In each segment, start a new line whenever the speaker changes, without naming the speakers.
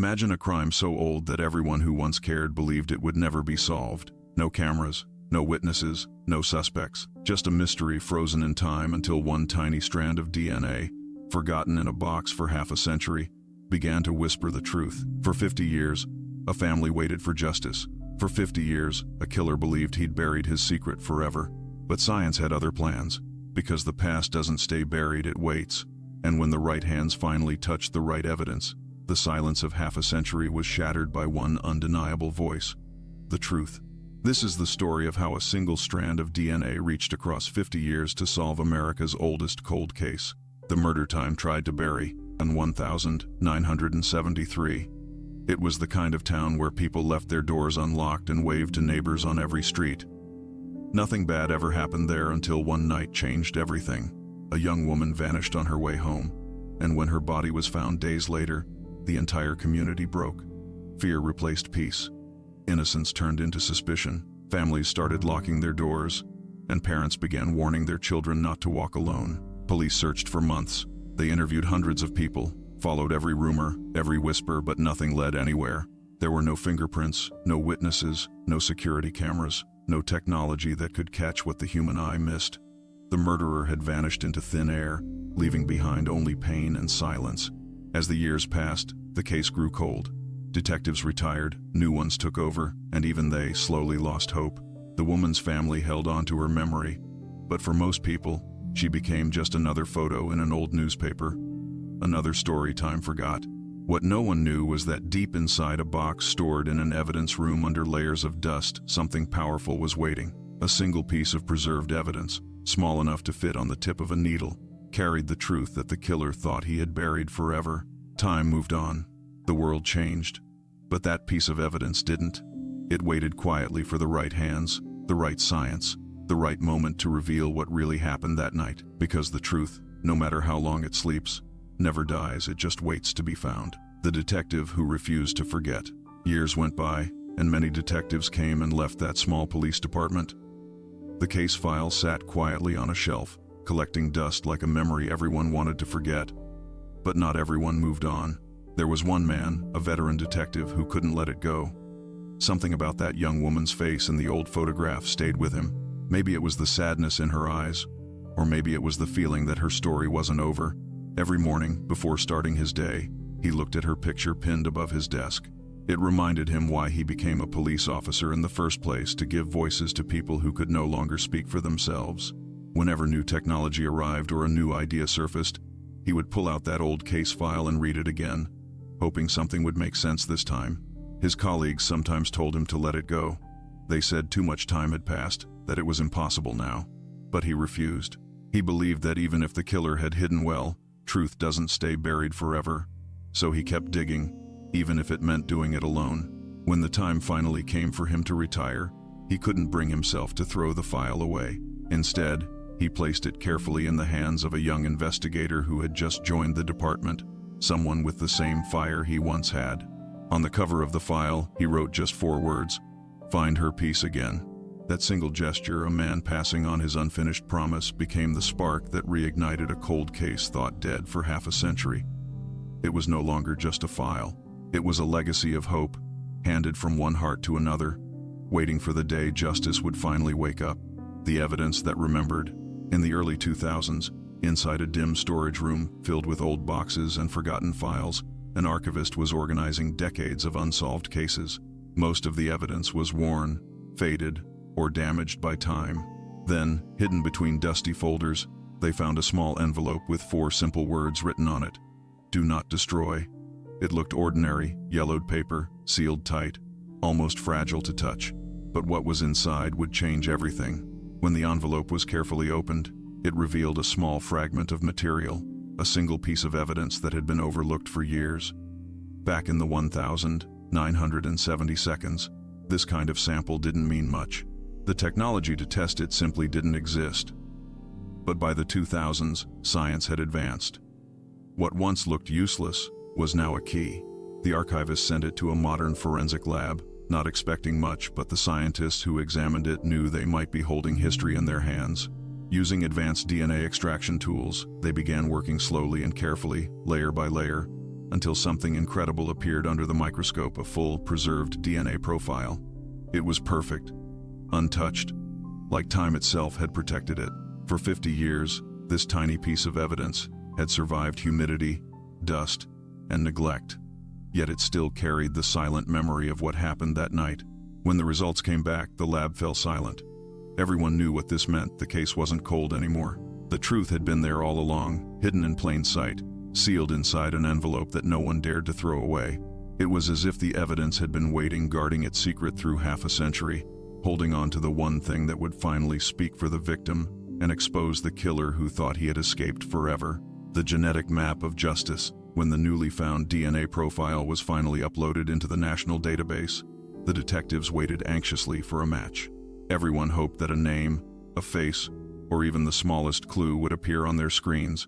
Imagine a crime so old that everyone who once cared believed it would never be solved. No cameras, no witnesses, no suspects, just a mystery frozen in time until one tiny strand of DNA, forgotten in a box for half a century, began to whisper the truth. For 50 years, a family waited for justice. For 50 years, a killer believed he'd buried his secret forever. But science had other plans. Because the past doesn't stay buried, it waits. And when the right hands finally touched the right evidence, the silence of half a century was shattered by one undeniable voice: the truth. This is the story of how a single strand of DNA reached across 50 years to solve America's oldest cold case, the murder time tried to bury, in 1973. It was the kind of town where people left their doors unlocked and waved to neighbors on every street. Nothing bad ever happened there until one night changed everything. A young woman vanished on her way home, and when her body was found days later, the entire community broke. Fear replaced peace. Innocence turned into suspicion. Families started locking their doors, and parents began warning their children not to walk alone. Police searched for months. They interviewed hundreds of people, followed every rumor, every whisper, but nothing led anywhere. There were no fingerprints, no witnesses, no security cameras, no technology that could catch what the human eye missed. The murderer had vanished into thin air, leaving behind only pain and silence. As the years passed, the case grew cold. Detectives retired, new ones took over, and even they slowly lost hope. The woman's family held on to her memory, but for most people, she became just another photo in an old newspaper, another story time forgot. What no one knew was that deep inside a box stored in an evidence room under layers of dust, something powerful was waiting. A single piece of preserved evidence, small enough to fit on the tip of a needle, carried the truth that the killer thought he had buried forever. Time moved on. The world changed. But that piece of evidence didn't. It waited quietly for the right hands, the right science, the right moment to reveal what really happened that night. Because the truth, no matter how long it sleeps, never dies, it just waits to be found. The detective who refused to forget. Years went by, and many detectives came and left that small police department. The case file sat quietly on a shelf, collecting dust like a memory everyone wanted to forget. But not everyone moved on. There was one man, a veteran detective, who couldn't let it go. Something about that young woman's face in the old photograph stayed with him. Maybe it was the sadness in her eyes, or maybe it was the feeling that her story wasn't over. Every morning, before starting his day, he looked at her picture pinned above his desk. It reminded him why he became a police officer in the first place, to give voices to people who could no longer speak for themselves. Whenever new technology arrived or a new idea surfaced, he would pull out that old case file and read it again, hoping something would make sense this time. His colleagues sometimes told him to let it go. They said too much time had passed, that it was impossible now. But he refused. He believed that even if the killer had hidden well, truth doesn't stay buried forever. So he kept digging, even if it meant doing it alone. When the time finally came for him to retire, he couldn't bring himself to throw the file away. Instead, he placed it carefully in the hands of a young investigator who had just joined the department, someone with the same fire he once had. On the cover of the file, he wrote just 4 words: "Find her peace again." That single gesture, a man passing on his unfinished promise, became the spark that reignited a cold case thought dead for half a century. It was no longer just a file. It was a legacy of hope, handed from one heart to another, waiting for the day justice would finally wake up. The evidence that remembered. In the early 2000s, inside a dim storage room filled with old boxes and forgotten files, an archivist was organizing decades of unsolved cases. Most of the evidence was worn, faded, or damaged by time. Then, hidden between dusty folders, they found a small envelope with 4 simple words written on it: "Do not destroy." It looked ordinary, yellowed paper, sealed tight, almost fragile to touch. But what was inside would change everything. When the envelope was carefully opened, it revealed a small fragment of material, a single piece of evidence that had been overlooked for years. Back in the 1970 seconds, this kind of sample didn't mean much. The technology to test it simply didn't exist. But by the 2000s, science had advanced. What once looked useless was now a key. The archivist sent it to a modern forensic lab, not expecting much, but the scientists who examined it knew they might be holding history in their hands. Using advanced DNA extraction tools, they began working slowly and carefully, layer by layer, until something incredible appeared under the microscope, a full, preserved DNA profile. It was perfect, untouched, like time itself had protected it. For 50 years, this tiny piece of evidence had survived humidity, dust, and neglect. Yet it still carried the silent memory of what happened that night. When the results came back, the lab fell silent. Everyone knew what this meant. The case wasn't cold anymore. The truth had been there all along, hidden in plain sight, sealed inside an envelope that no one dared to throw away. It was as if the evidence had been waiting, guarding its secret through half a century, holding on to the one thing that would finally speak for the victim and expose the killer who thought he had escaped forever. The genetic map of justice. When the newly found DNA profile was finally uploaded into the national database, the detectives waited anxiously for a match. Everyone hoped that a name, a face, or even the smallest clue would appear on their screens.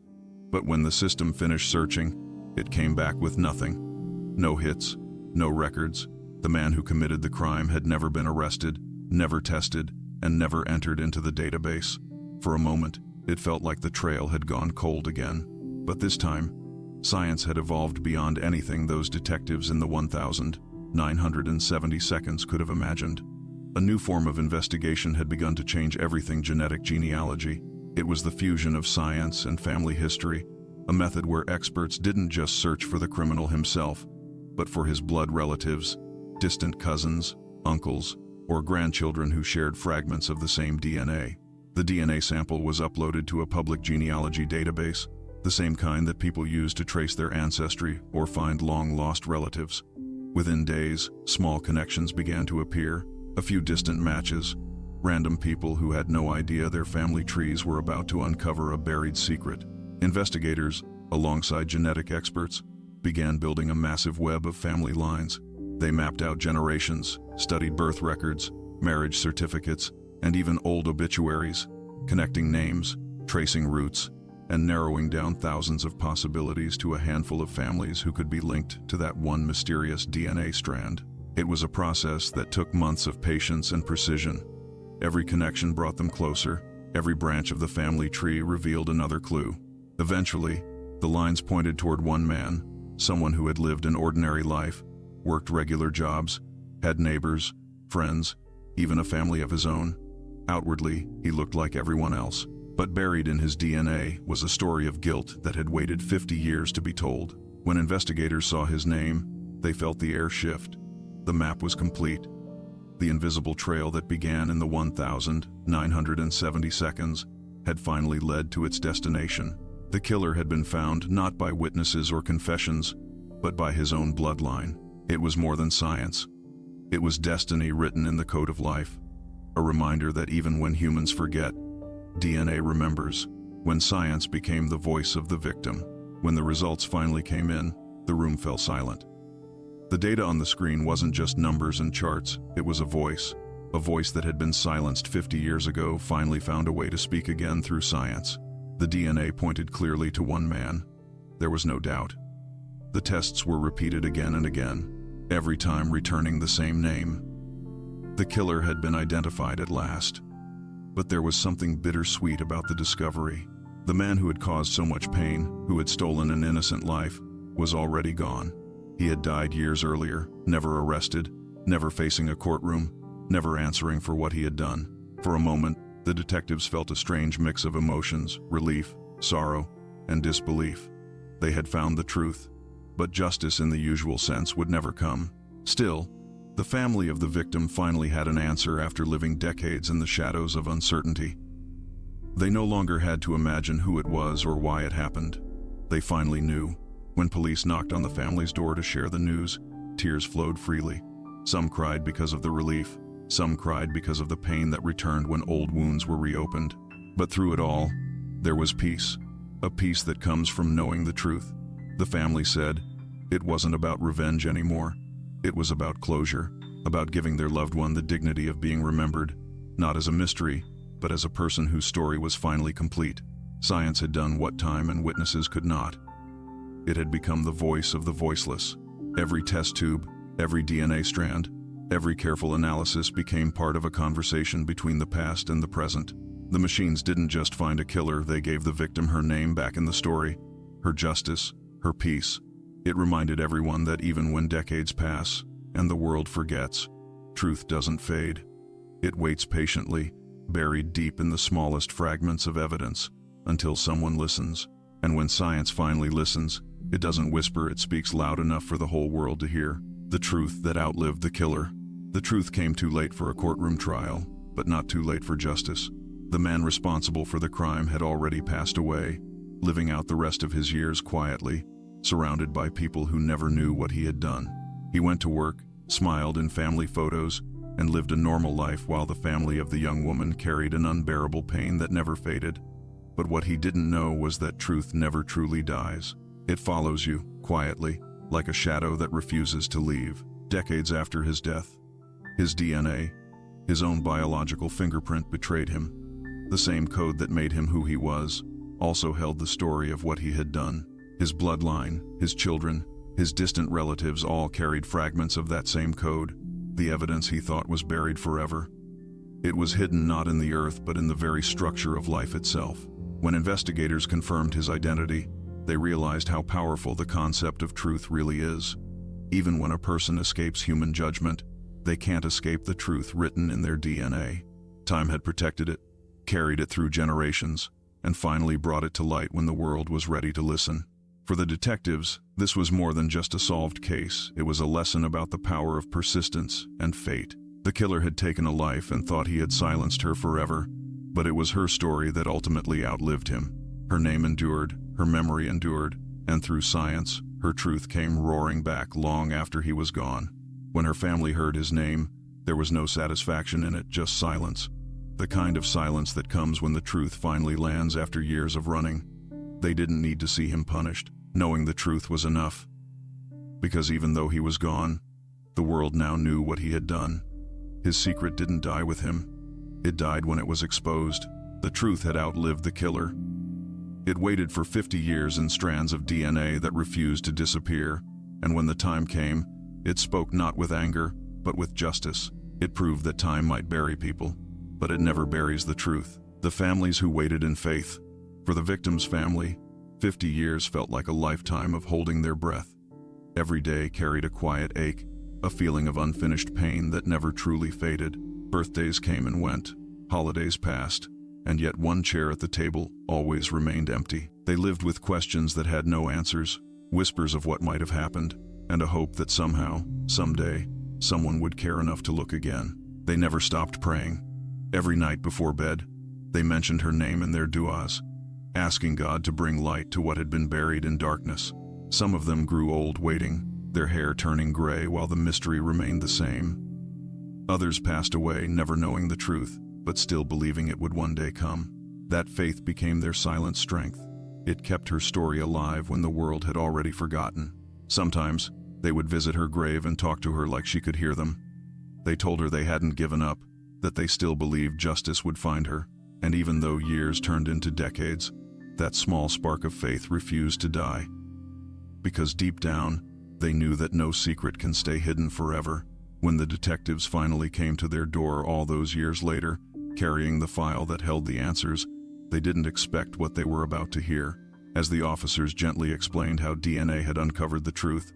But when the system finished searching, it came back with nothing. No hits, no records. The man who committed the crime had never been arrested, never tested, and never entered into the database. For a moment, it felt like the trail had gone cold again. But this time, science had evolved beyond anything those detectives in the 1,970 seconds could have imagined. A new form of investigation had begun to change everything: genetic genealogy. It was the fusion of science and family history, a method where experts didn't just search for the criminal himself, but for his blood relatives, distant cousins, uncles, or grandchildren who shared fragments of the same DNA. The DNA sample was uploaded to a public genealogy database, the same kind that people use to trace their ancestry or find long-lost relatives. Within days, small connections began to appear, a few distant matches, random people who had no idea their family trees were about to uncover a buried secret. Investigators, alongside genetic experts, began building a massive web of family lines. They mapped out generations, studied birth records, marriage certificates, and even old obituaries, connecting names, tracing roots, and narrowing down thousands of possibilities to a handful of families who could be linked to that one mysterious DNA strand. It was a process that took months of patience and precision. Every connection brought them closer. Every branch of the family tree revealed another clue. Eventually, the lines pointed toward one man, someone who had lived an ordinary life, worked regular jobs, had neighbors, friends, even a family of his own. Outwardly, he looked like everyone else. But buried in his DNA was a story of guilt that had waited 50 years to be told. When investigators saw his name, they felt the air shift. The map was complete. The invisible trail that began in the 1,970 seconds had finally led to its destination. The killer had been found not by witnesses or confessions, but by his own bloodline. It was more than science. It was destiny written in the code of life. A reminder that even when humans forget, DNA remembers. When science became the voice of the victim, when the results finally came in, the room fell silent. The data on the screen wasn't just numbers and charts, it was a voice that had been silenced 50 years ago, finally found a way to speak again through science. The DNA pointed clearly to one man. There was no doubt. The tests were repeated again and again, every time returning the same name. The killer had been identified at last. But there was something bittersweet about the discovery. The man who had caused so much pain, who had stolen an innocent life, was already gone. He had died years earlier, never arrested, never facing a courtroom, never answering for what he had done. For a moment, the detectives felt a strange mix of emotions: relief, sorrow, and disbelief. They had found the truth, but justice in the usual sense would never come. Still, the family of the victim finally had an answer after living decades in the shadows of uncertainty. They no longer had to imagine who it was or why it happened. They finally knew. When police knocked on the family's door to share the news, tears flowed freely. Some cried because of the relief, some cried because of the pain that returned when old wounds were reopened. But through it all, there was peace, a peace that comes from knowing the truth. The family said it wasn't about revenge anymore. It was about closure, about giving their loved one the dignity of being remembered, not as a mystery, but as a person whose story was finally complete. Science had done what time and witnesses could not. It had become the voice of the voiceless. Every test tube, every DNA strand, every careful analysis became part of a conversation between the past and the present. The machines didn't just find a killer, they gave the victim her name back in the story, her justice, her peace. It reminded everyone that even when decades pass and the world forgets, truth doesn't fade. It waits patiently, buried deep in the smallest fragments of evidence, until someone listens. And when science finally listens, it doesn't whisper, it speaks loud enough for the whole world to hear. The truth that outlived the killer. The truth came too late for a courtroom trial, but not too late for justice. The man responsible for the crime had already passed away, living out the rest of his years quietly, surrounded by people who never knew what he had done. He went to work, smiled in family photos, and lived a normal life while the family of the young woman carried an unbearable pain that never faded. But what he didn't know was that truth never truly dies. It follows you, quietly, like a shadow that refuses to leave. Decades after his death, his DNA, his own biological fingerprint betrayed him. The same code that made him who he was also held the story of what he had done. His bloodline, his children, his distant relatives all carried fragments of that same code, the evidence he thought was buried forever. It was hidden not in the earth but in the very structure of life itself. When investigators confirmed his identity, they realized how powerful the concept of truth really is. Even when a person escapes human judgment, they can't escape the truth written in their DNA. Time had protected it, carried it through generations, and finally brought it to light when the world was ready to listen. For the detectives, this was more than just a solved case. It was a lesson about the power of persistence and fate. The killer had taken a life and thought he had silenced her forever, but it was her story that ultimately outlived him. Her name endured, her memory endured, and through science, her truth came roaring back long after he was gone. When her family heard his name, there was no satisfaction in it, just silence. The kind of silence that comes when the truth finally lands after years of running. They didn't need to see him punished. Knowing the truth was enough. Because even though he was gone, the world now knew what he had done. His secret didn't die with him. It died when it was exposed. The truth had outlived the killer. It waited for 50 years in strands of DNA that refused to disappear, and when the time came, it spoke not with anger, but with justice. It proved that time might bury people, but it never buries the truth. The families who waited in faith. For the victim's family, 50 years felt like a lifetime of holding their breath. Every day carried a quiet ache, a feeling of unfinished pain that never truly faded. Birthdays came and went, holidays passed, and yet one chair at the table always remained empty. They lived with questions that had no answers, whispers of what might have happened, and a hope that somehow, someday, someone would care enough to look again. They never stopped praying. Every night before bed, they mentioned her name in their du'as, asking God to bring light to what had been buried in darkness. Some of them grew old waiting, their hair turning gray while the mystery remained the same. Others passed away never knowing the truth, but still believing it would one day come. That faith became their silent strength. It kept her story alive when the world had already forgotten. Sometimes, they would visit her grave and talk to her like she could hear them. They told her they hadn't given up, that they still believed justice would find her. And even though years turned into decades, that small spark of faith refused to die. Because deep down, they knew that no secret can stay hidden forever. When the detectives finally came to their door all those years later, carrying the file that held the answers, they didn't expect what they were about to hear. As the officers gently explained how DNA had uncovered the truth,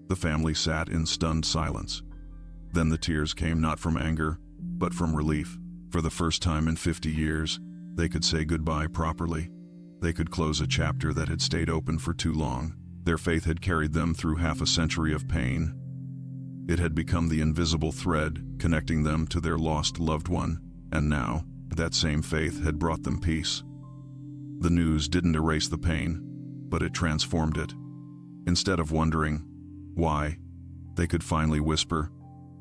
the family sat in stunned silence. Then the tears came not from anger, but from relief. For the first time in 50 years, they could say goodbye properly. They could close a chapter that had stayed open for too long. Their faith had carried them through half a century of pain. It had become the invisible thread connecting them to their lost loved one, and now, that same faith had brought them peace. The news didn't erase the pain, but it transformed it. Instead of wondering why, they could finally whisper,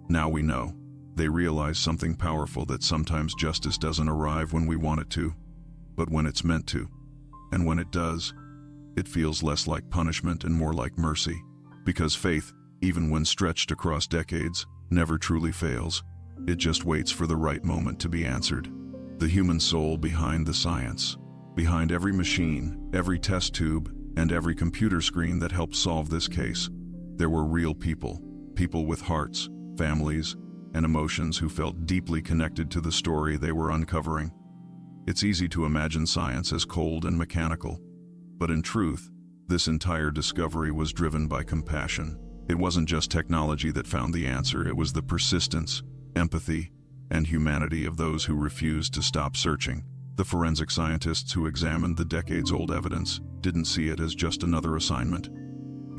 "Now we know." They realized something powerful, that sometimes justice doesn't arrive when we want it to, but when it's meant to. And when it does, it feels less like punishment and more like mercy. Because faith, even when stretched across decades, never truly fails. It just waits for the right moment to be answered. The human soul behind the science. Behind every machine, every test tube, and every computer screen that helped solve this case, there were real people. People with hearts, families, and emotions who felt deeply connected to the story they were uncovering. It's easy to imagine science as cold and mechanical, but in truth, This entire discovery was driven by compassion. It wasn't just technology that found the answer, it was the persistence, empathy, and humanity of those who refused to stop searching. The forensic scientists who examined the decades-old evidence didn't see it as just another assignment.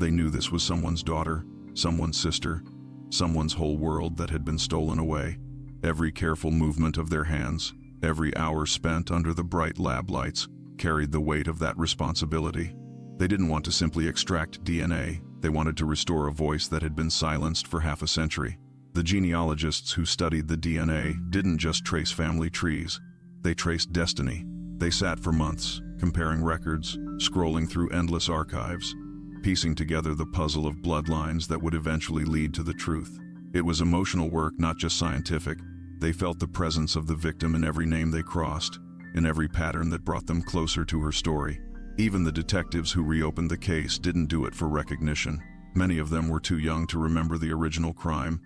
They knew this was someone's daughter, someone's sister, someone's whole world that had been stolen away. Every careful movement of their hands, every hour spent under the bright lab lights, carried the weight of that responsibility. They didn't want to simply extract DNA, they wanted to restore a voice that had been silenced for half a century. The genealogists who studied the DNA didn't just trace family trees, they traced destiny. They sat for months, comparing records, scrolling through endless archives, piecing together the puzzle of bloodlines that would eventually lead to the truth. It was emotional work, not just scientific. They felt the presence of the victim in every name they crossed, in every pattern that brought them closer to her story. Even the detectives who reopened the case didn't do it for recognition. Many of them were too young to remember the original crime,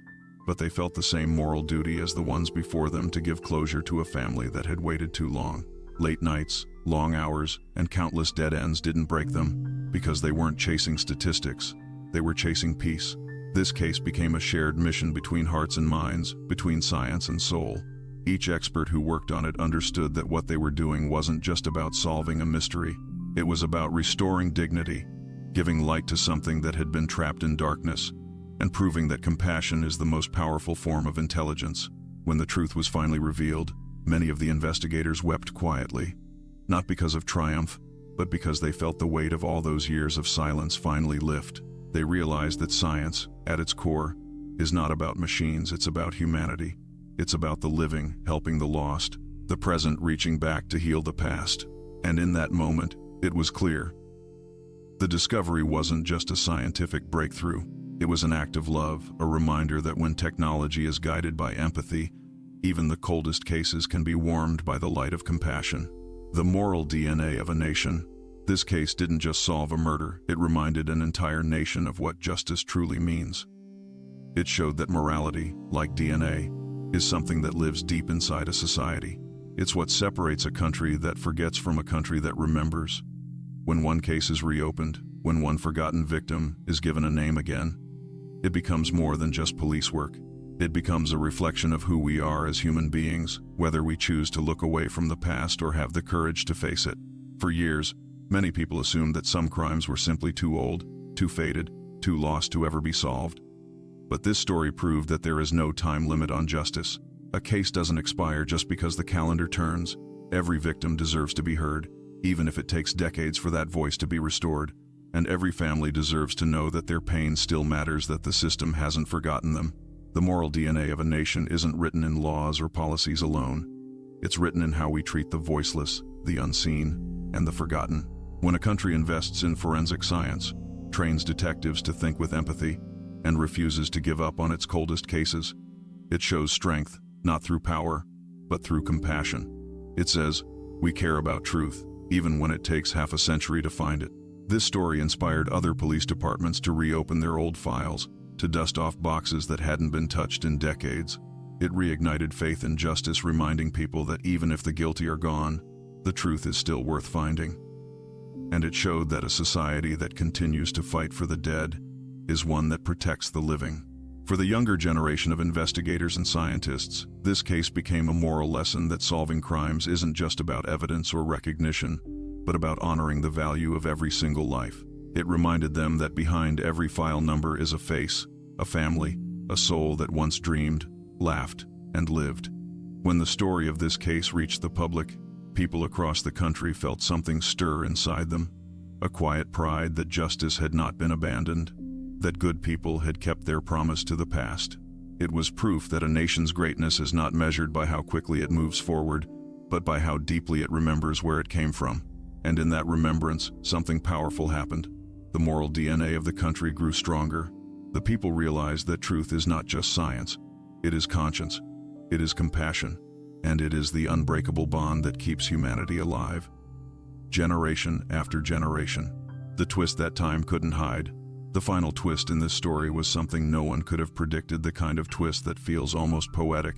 but they felt the same moral duty as the ones before them to give closure to a family that had waited too long. Late nights, long hours, and countless dead ends didn't break them, because they weren't chasing statistics, they were chasing peace. This case became a shared mission between hearts and minds, between science and soul. Each expert who worked on it understood that what they were doing wasn't just about solving a mystery. It was about restoring dignity, giving light to something that had been trapped in darkness, and proving that compassion is the most powerful form of intelligence. When the truth was finally revealed, many of the investigators wept quietly, not because of triumph, but because they felt the weight of all those years of silence finally lift. They realized that science, at its core, is not about machines, it's about humanity. It's about the living, helping the lost, the present reaching back to heal the past. And in that moment, it was clear. The discovery wasn't just a scientific breakthrough. It was an act of love, a reminder that when technology is guided by empathy, even the coldest cases can be warmed by the light of compassion. The moral DNA of a nation. This case didn't just solve a murder, it reminded an entire nation of what justice truly means. It showed that morality, like DNA, is something that lives deep inside a society. It's what separates a country that forgets from a country that remembers. When one case is reopened, when one forgotten victim is given a name again, it becomes more than just police work. It becomes a reflection of who we are as human beings, whether we choose to look away from the past or have the courage to face it. For years, many people assumed that some crimes were simply too old, too faded, too lost to ever be solved. But this story proved that there is no time limit on justice. A case doesn't expire just because the calendar turns. Every victim deserves to be heard, even if it takes decades for that voice to be restored. And every family deserves to know that their pain still matters, that the system hasn't forgotten them. The moral DNA of a nation isn't written in laws or policies alone. It's written in how we treat the voiceless, the unseen, and the forgotten. When a country invests in forensic science, trains detectives to think with empathy, and refuses to give up on its coldest cases, it shows strength, not through power, but through compassion. It says, we care about truth, even when it takes half a century to find it. This story inspired other police departments to reopen their old files, to dust off boxes that hadn't been touched in decades. It reignited faith in justice, reminding people that even if the guilty are gone, the truth is still worth finding. And it showed that a society that continues to fight for the dead is one that protects the living. For the younger generation of investigators and scientists, this case became a moral lesson that solving crimes isn't just about evidence or recognition, but about honoring the value of every single life. It reminded them that behind every file number is a face, a family, a soul that once dreamed, laughed, and lived. When the story of this case reached the public, people across the country felt something stir inside them, a quiet pride that justice had not been abandoned, that good people had kept their promise to the past. It was proof that a nation's greatness is not measured by how quickly it moves forward, but by how deeply it remembers where it came from. And in that remembrance, something powerful happened. The moral DNA of the country grew stronger. The people realized that truth is not just science. It is conscience, it is compassion, and it is the unbreakable bond that keeps humanity alive. Generation after generation. The twist that time couldn't hide. The final twist in this story was something no one could have predicted, the kind of twist that feels almost poetic,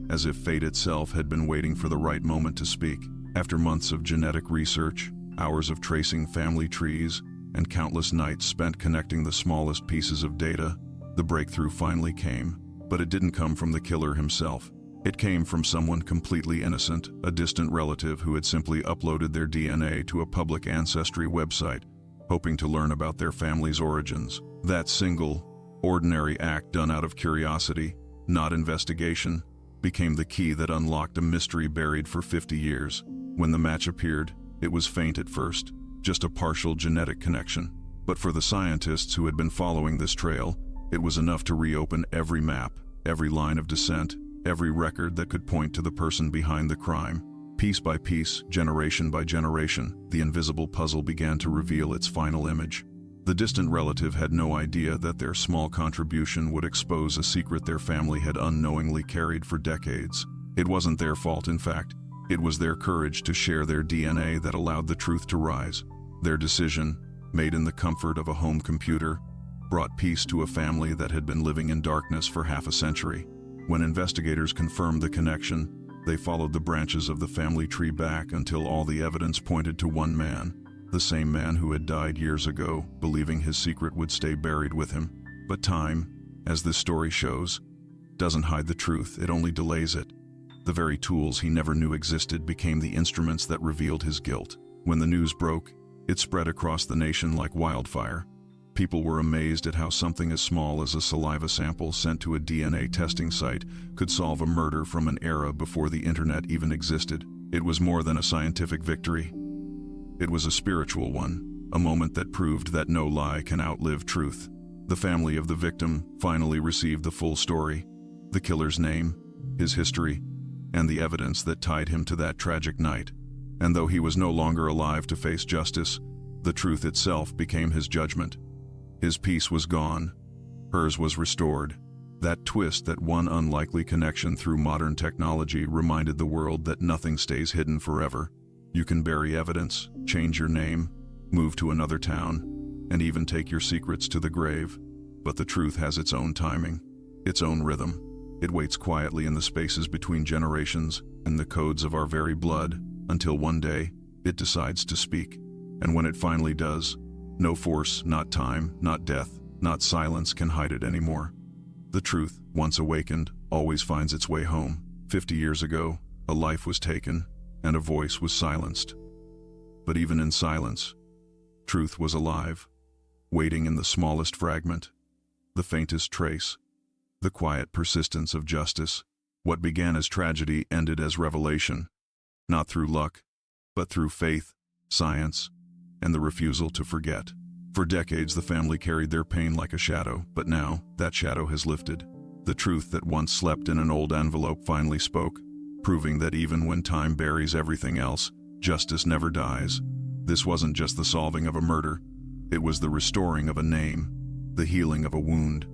as if fate itself had been waiting for the right moment to speak. After months of genetic research, hours of tracing family trees, and countless nights spent connecting the smallest pieces of data, the breakthrough finally came. But it didn't come from the killer himself. It came from someone completely innocent, a distant relative who had simply uploaded their DNA to a public ancestry website, hoping to learn about their family's origins. That single, ordinary act done out of curiosity, not investigation, became the key that unlocked a mystery buried for 50 years. When the match appeared, it was faint at first, just a partial genetic connection. But for the scientists who had been following this trail, it was enough to reopen every map, every line of descent, every record that could point to the person behind the crime. Piece by piece, generation by generation, the invisible puzzle began to reveal its final image. The distant relative had no idea that their small contribution would expose a secret their family had unknowingly carried for decades. It wasn't their fault, in fact. It was their courage to share their DNA that allowed the truth to rise. Their decision, made in the comfort of a home computer, brought peace to a family that had been living in darkness for half a century. When investigators confirmed the connection, they followed the branches of the family tree back until all the evidence pointed to one man, the same man who had died years ago, believing his secret would stay buried with him. But time, as this story shows, doesn't hide the truth, it only delays it. The very tools he never knew existed became the instruments that revealed his guilt. When the news broke, it spread across the nation like wildfire. People were amazed at how something as small as a saliva sample sent to a DNA testing site could solve a murder from an era before the internet even existed. It was more than a scientific victory. It was a spiritual one, a moment that proved that no lie can outlive truth. The family of the victim finally received the full story, the killer's name, his history, and the evidence that tied him to that tragic night. And though he was no longer alive to face justice, the truth itself became his judgment. His peace was gone, hers was restored. That twist, that one unlikely connection through modern technology, reminded the world that nothing stays hidden forever. You can bury evidence, change your name, move to another town, and even take your secrets to the grave. But the truth has its own timing, its own rhythm. It waits quietly in the spaces between generations and the codes of our very blood, until one day, it decides to speak. And when it finally does, no force, not time, not death, not silence can hide it anymore. The truth, once awakened, always finds its way home. 50 years ago, a life was taken, and a voice was silenced. But even in silence, truth was alive, waiting in the smallest fragment, the faintest trace, the quiet persistence of justice. What began as tragedy ended as revelation, not through luck, but through faith, science, and the refusal to forget. For decades, the family carried their pain like a shadow, but now that shadow has lifted. The truth that once slept in an old envelope finally spoke, proving that even when time buries everything else, justice never dies. This wasn't just the solving of a murder, it was the restoring of a name, the healing of a wound,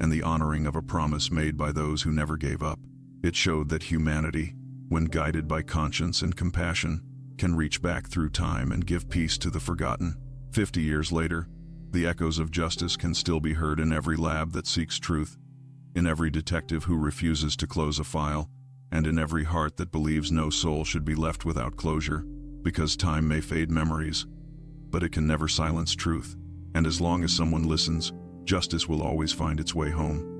and the honoring of a promise made by those who never gave up. It showed that humanity, when guided by conscience and compassion, can reach back through time and give peace to the forgotten. 50 years later, the echoes of justice can still be heard in every lab that seeks truth, in every detective who refuses to close a file, and in every heart that believes no soul should be left without closure. Because time may fade memories, but it can never silence truth. And as long as someone listens, justice will always find its way home.